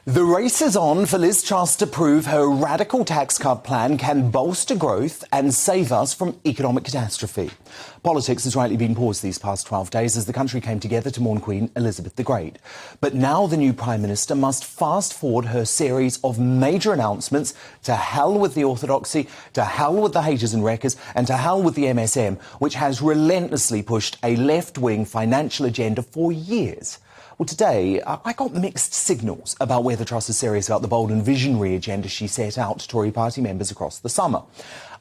The race is on for Liz Truss to prove her radical tax cut plan can bolster growth and save us from economic catastrophe. Politics has rightly been paused these past 12 days as the country came together to mourn Queen Elizabeth the Great. But now the new Prime Minister must fast forward her series of major announcements. To hell with the orthodoxy, to hell with the haters and wreckers, and to hell with the MSM, which has relentlessly pushed a left-wing financial agenda for years. Well, today, I got mixed signals about whether Truss is serious about the bold and visionary agenda she set out to Tory party members across the summer.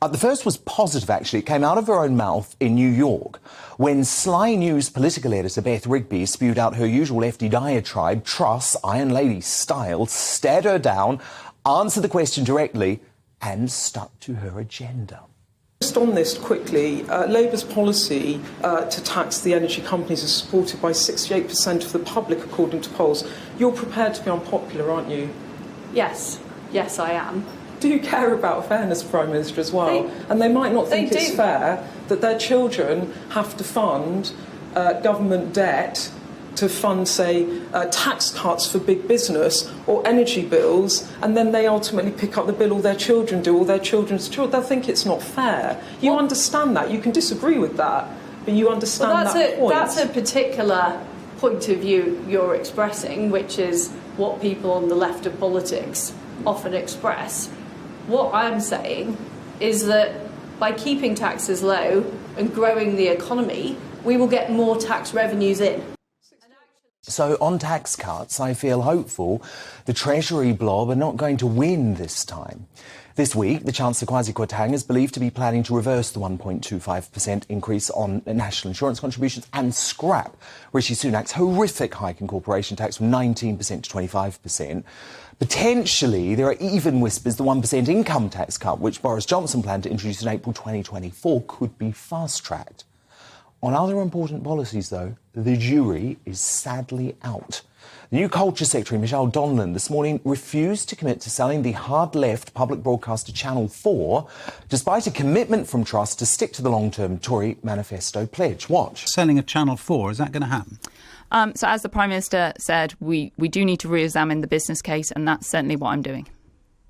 The first was positive, actually. It came out of her own mouth in New York when Sly News political editor Beth Rigby spewed out her usual lefty diatribe. Truss, Iron Lady style, stared her down, answered the question directly and stuck to her agenda. Just on this quickly, Labour's policy to tax the energy companies is supported by 68% of the public, according to polls. You're prepared to be unpopular, aren't you? Yes. Yes, I am. Do you care about fairness, Prime Minister, as well? And they might not think it's fair that their children have to fund government debt to fund, say, tax cuts for big business or energy bills, and then they ultimately pick up the bill all their children do, or their children's children. They'll think it's not fair. You understand that. You can disagree with that, but you understand that point. That's a particular point of view you're expressing, which is what people on the left of politics often express. What I'm saying is that by keeping taxes low and growing the economy, we will get more tax revenues in. So on tax cuts, I feel hopeful the Treasury blob are not going to win this time. This week, the Chancellor Kwasi Kwarteng is believed to be planning to reverse the 1.25% increase on national insurance contributions and scrap Rishi Sunak's horrific hike in corporation tax from 19% to 25%. Potentially, there are even whispers the 1% income tax cut, which Boris Johnson planned to introduce in April 2024, could be fast-tracked. On other important policies, though, the jury is sadly out. The new Culture Secretary, Michelle Donlan, this morning refused to commit to selling the hard-left public broadcaster Channel 4, despite a commitment from Truss to stick to the long-term Tory manifesto pledge. Watch. Selling of Channel 4, is that going to happen? So as the Prime Minister said, we do need to re-examine the business case, and that's certainly what I'm doing.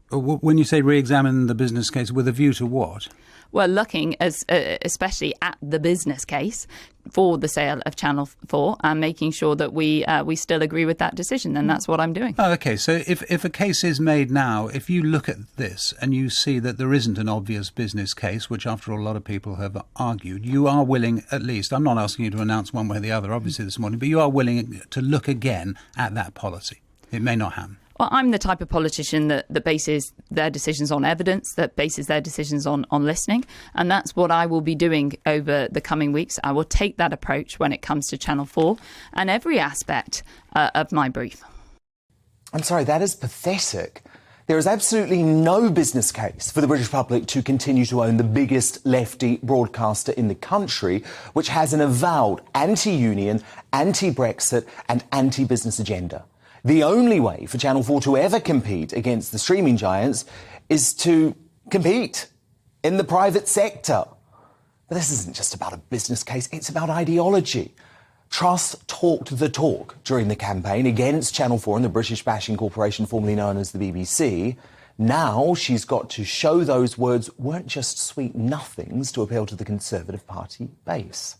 When you say re-examine the business case, with a view to what? Well, looking especially at the business case for the sale of Channel 4 and making sure that we still agree with that decision, and that's what I'm doing. Oh, OK, so if a case is made now, if you look at this and you see that there isn't an obvious business case, which after all a lot of people have argued, you are willing, at least, I'm not asking you to announce one way or the other, obviously, this morning, but you are willing to look again at that policy. It may not happen. Well, I'm the type of politician that bases their decisions on evidence, that bases their decisions on listening. And that's what I will be doing over the coming weeks. I will take that approach when it comes to Channel 4 and every aspect of my brief. I'm sorry, that is pathetic. There is absolutely no business case for the British public to continue to own the biggest lefty broadcaster in the country, which has an avowed anti-union, anti-Brexit and anti-business agenda. The only way for Channel 4 to ever compete against the streaming giants is to compete in the private sector. But this isn't just about a business case, it's about ideology. Truss talked the talk during the campaign against Channel 4 and the British bashing corporation formerly known as the BBC. Now she's got to show those words weren't just sweet nothings to appeal to the Conservative Party base.